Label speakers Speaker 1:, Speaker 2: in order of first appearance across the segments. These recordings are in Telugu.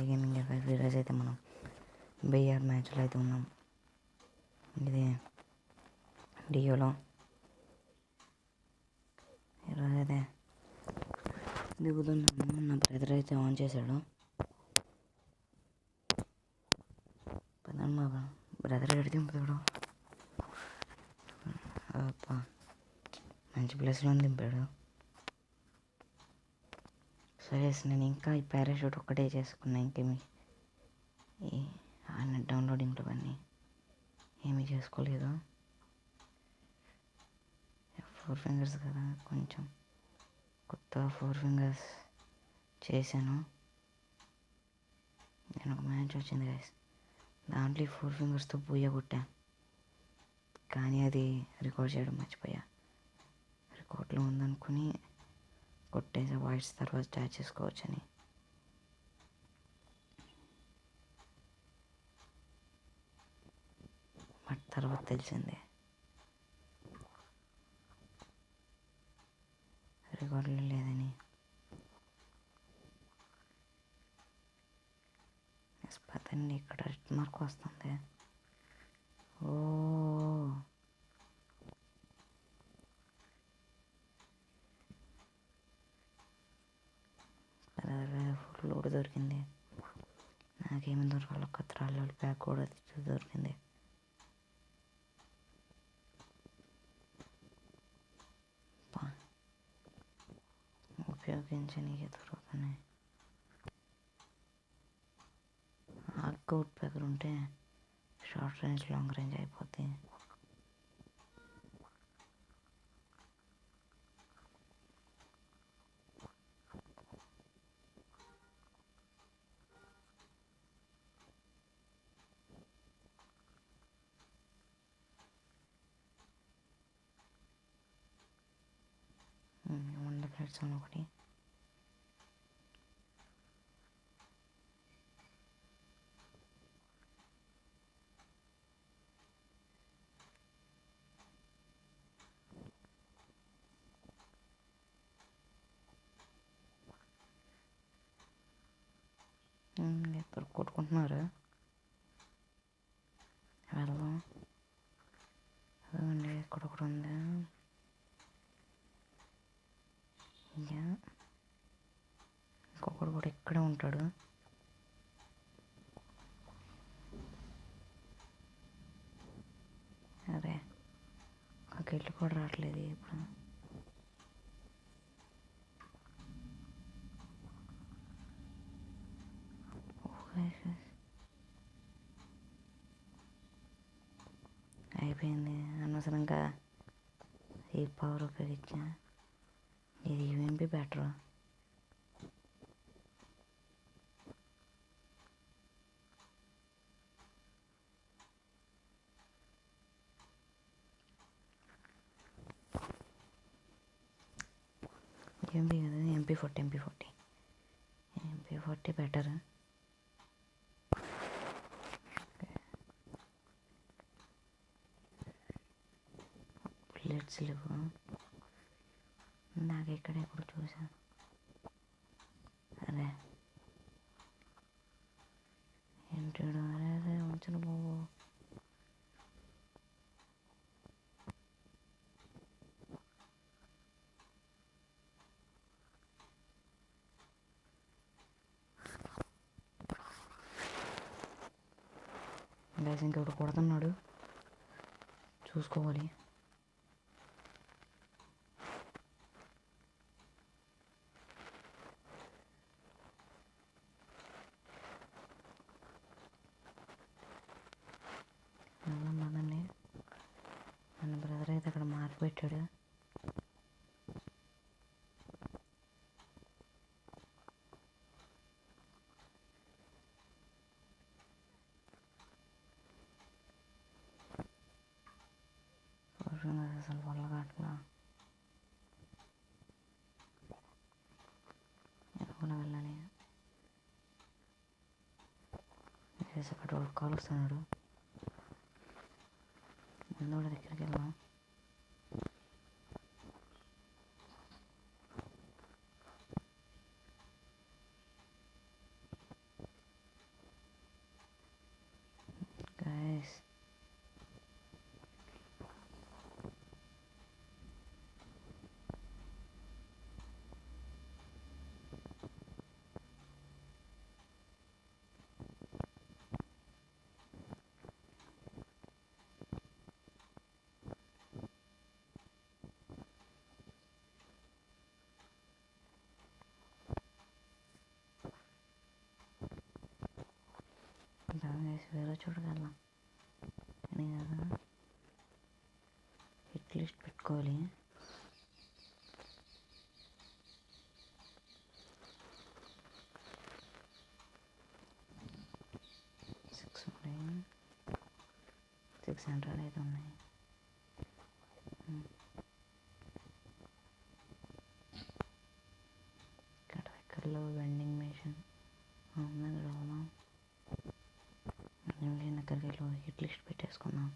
Speaker 1: Gaming effects. ఈరోజు అయితే మనం బిఆర్ మ్యాచ్లో అయితే ఉన్నాం. ఇది డియోలో ఈరోజు అయితే దిగుతున్నాము. నా బ్రదర్ అయితే ఆన్ చేశాడు. మా బ్రదర్ ఎక్కడ దింపాడు, మంచి ప్లేస్లో దింపాడు. సరే నేను ఇంకా ఈ పారాషూట్ ఒక్కటే చేసుకున్నా. ఇంకేమి నెట్ డౌన్లోడింగ్లో అన్నీ ఏమీ చేసుకోలేదు. 4 ఫింగర్స్ కదా, కొంచెం కొత్తగా 4 ఫింగర్స్ చేశాను. నేను ఒక మ్యాచ్ వచ్చింది గైస్, దాంట్లో 4 ఫింగర్స్తో పూయ కొట్టా. కానీ అది రికార్డ్ చేయడం మర్చిపోయా. రికార్డులో ఉందనుకుని కొట్టేసా. వాయిస్ తర్వాత స్టార్ట్ చేసుకోవచ్చని. బట్ తర్వాత తెలిసిందే రికార్డులో లేదని. పదండి, ఇక్కడ రెడ్ మార్క్ వస్తుంది. ఓ ఫుల్ లోడ్ దొరికింది. నాకేమి దొరకాలి, ఒక్క త్రాళ్ళ ప్యాక్ కూడా దొరికింది. ఉపయోగించి నీకే దొరుకుతున్నాయి. అవుట్ ప్యాకర్ ఉంటే షార్ట్ రేంజ్ లాంగ్ రేంజ్ అయిపోద్ది. ప్లేట్స్ ఒకటి ఇద్దరు కొట్టుకుంటున్నారు. వెళ్దాం. అదండి ఇక్కడ ఒకటి ఉంది. ఇంకొకడు కూడా ఇక్కడే ఉంటాడు. అరే ఒక గిల్లు కూడా రావట్లేదు ఇప్పుడు. అయిపోయింది. అనవసరంగా ఈ పవర్ ఉపయోగించా. ఇది యూఎంపీ బెటర్. యూఎంపీ కదా, MP40 బెటర్. బుల్లెట్స్ లేవు. నాకు ఎక్కడెప్పుడు చూసాను. అరే ఏంటాడు, అరే ఉంచను బాబు. గ్యాస్ ఇంకెవడు కొడుతున్నాడు, చూసుకోవాలి. మదండి, మన బ్రదర్ అయితే అక్కడ మార్క్ పెట్టాడు. అసలు వల్ల కాట్లా ఎనుకుని వెళ్ళాలి. అక్కడ కాల్ వస్తున్నాడు. ముందు కూడా దగ్గరికి వెళ్దాం. వేరే చూడగలం అని కదా హిట్ లిస్ట్ పెట్టుకోవాలి. సిక్స్ 600 అయితే ఉన్నాయి. ఇక్కడ వెండింగ్ మెషిన్ ఉందని రాదాం. దగ్గరికి హిట్ లిస్ట్ పెట్టేసుకుందాం.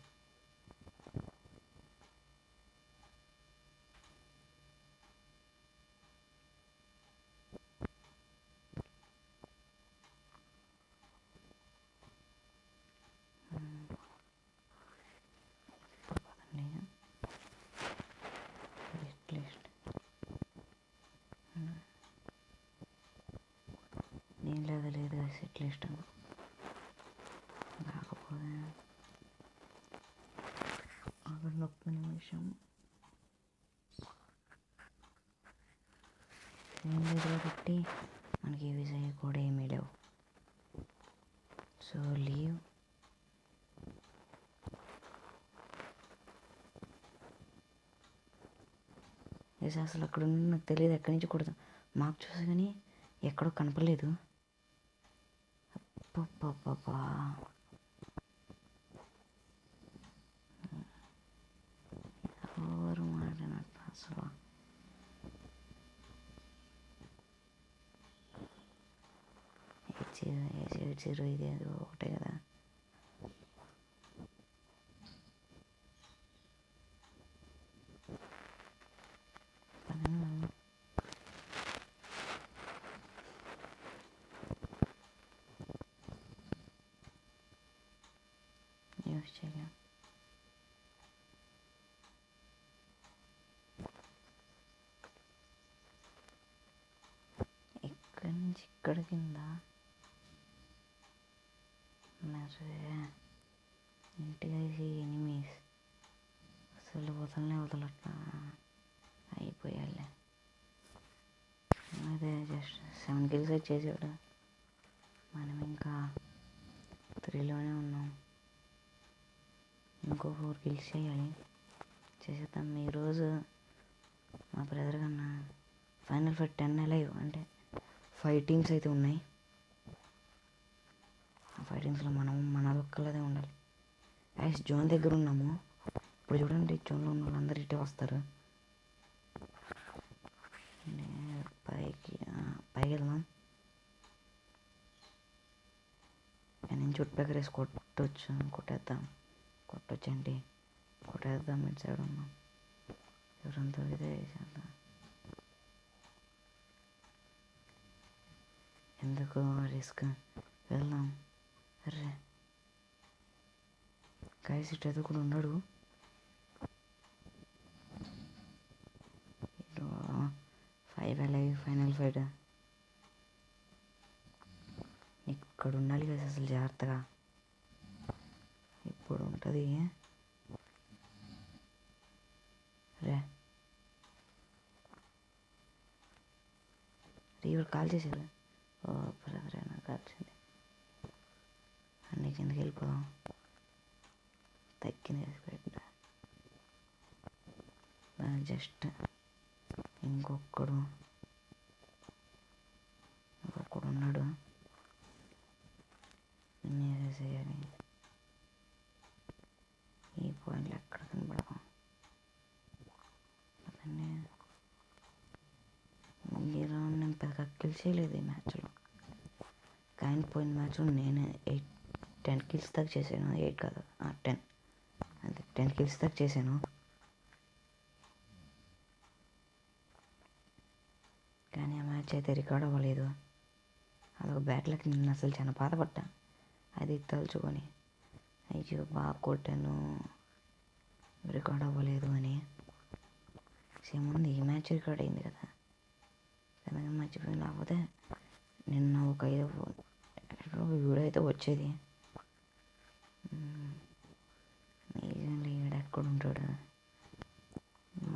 Speaker 1: హిట్ లిస్ట్ నేను లేదు హిట్ లిస్ట్ రాకపోతే అక్కడ ఒక్క నిమిషం ఏం లేదు కాబట్టి మనకి విజయ్ కూడా ఏమీ లేవు. So leave. అసలు అక్కడ నాకు తెలియదు ఎక్కడి నుంచి కొడతాం. మాకు చూసి కానీ ఎక్కడో కనపడలేదు. అబ్బా ఎవరు మాట్లాడినట్టు అసలు ఏడ్చారు ఇది ఏదో ఒకటే కదా. యూస్ చేయ ఇక్కడి నుంచి ఇక్కడ కింద ఇంటికి వేసి ఎనిమీస్ అసలు వదలట్లా అయిపోయాలే. అదే జస్ట్ 7 kills చేసాడు. మనం ఇంకా 3లోనే ఉన్నాం. ఇంకో 4 kills చేయాలి. చేసేద్దాం. ఈరోజు మా బ్రదర్ కన్నా ఫైనల్ ఫైట్ 10 అలైవ్ అంటే 5 teams అయితే ఉన్నాయి. ఆ 5 teamsలో మనది ఒక్కలదే ఉండాలి. జోన్ దగ్గర ఉన్నాము. ఇప్పుడు చూడండి జోన్లో ఉన్న వాళ్ళందరూ ఇటే వస్తారు. పైకి వెళ్దాం. నేను చుట్టుపక్కల వేసి కొట్టొచ్చండి కొట్టేద్దాం. ఇటు సైడ్ ఉన్నాం. ఎవరంతా ఇదే వేసేద్దాం. ఎందుకు రిస్క్, వెళ్దాం. అరే గైస్ ఇటు ఏదో కూడా ఉన్నాడు. 5 అలైవ్ ఫైనల్ ఫైట్. ఇక్కడ ఉండాలి కదా అసలు జాగ్రత్తగా. ఇప్పుడు ఉంటుంది రే రీవర్ కాల్ చేశారు. ఓ బ్రదరే నాకు కాల్చింది. అన్నీ కిందకి వెళ్ళిపోదాం. తగ్గింది పెట్ట జస్ట్ ఇంకొకడు ఉన్నాడు. వేసేయాలి. ఈ పాయింట్లు ఎక్కడ కనపడతాం. ఈరోజు నేను పెద్దగా కిల్ చేయలేదు ఈ మ్యాచ్లో. కానీ పోయిన మ్యాచ్లో నేను 10 kills దాకా చేశాను. 8 కాదు 10 అంతే. 10 kills దాకా చేశాను. కానీ ఆ మ్యాచ్ అయితే రికార్డ్ అవ్వలేదు. అదొక బ్యాడ్ లక్. నేను అసలు చాలా బాధపడ్డా అది తలుచుకొని. అయ్యో బాగా కొట్టాను రికార్డ్ అవ్వలేదు అని. ముందు ఈ మ్యాచ్ రికార్డ్ అయింది కదా, అందుకని మర్చిపోయి. లేకపోతే నిన్న ఒక 5 వీడియో అయితే వచ్చేది. ఈడ ఎక్కడ ఉంటాడు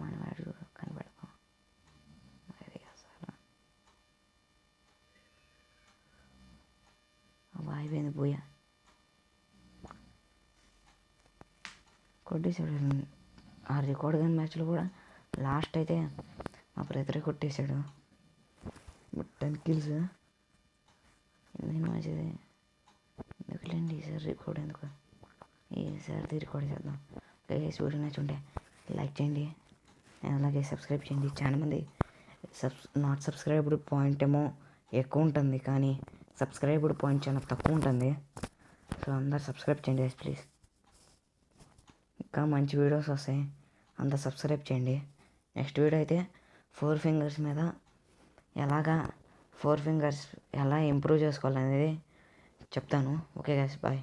Speaker 1: మన వాడు కనబడతాం. అది అసలు అయిపోయింది పోయా. కొట్టేశాడు. ఆ రికార్డ్ గన్ మ్యాచ్లో కూడా లాస్ట్ అయితే మా బ్రదరే కొట్టేశాడు. 10 కిల్స్. నేను మంచిది ఎందుకులేండి ఈసారి రికార్డ్ ఎందుకు, ఈసారి రికార్డ్ చేద్దాం. గైస్ వీడియో నచ్చుంటే లైక్ చేయండి, అలాగే సబ్స్క్రైబ్ చేయండి. చాలా మంది నాట్ సబ్స్క్రైబ్డ్ పాయింట్ ఏమో ఎక్కువ ఉంటుంది, కానీ సబ్స్క్రైబ్డ్ పాయింట్ చాలా తక్కువ ఉంటుంది. సో అందరు సబ్స్క్రైబ్ చేయండి గైస్ ప్లీజ్. ఇంకా మంచి వీడియోస్ వస్తాయి, అంతా సబ్స్క్రైబ్ చేయండి. నెక్స్ట్ వీడియో అయితే 4 ఫింగర్స్ మీద ఎలాగా 4 ఫింగర్స్ ఎలా ఇంప్రూవ్ చేసుకోవాలనేది చెప్తాను. Okay guys bye.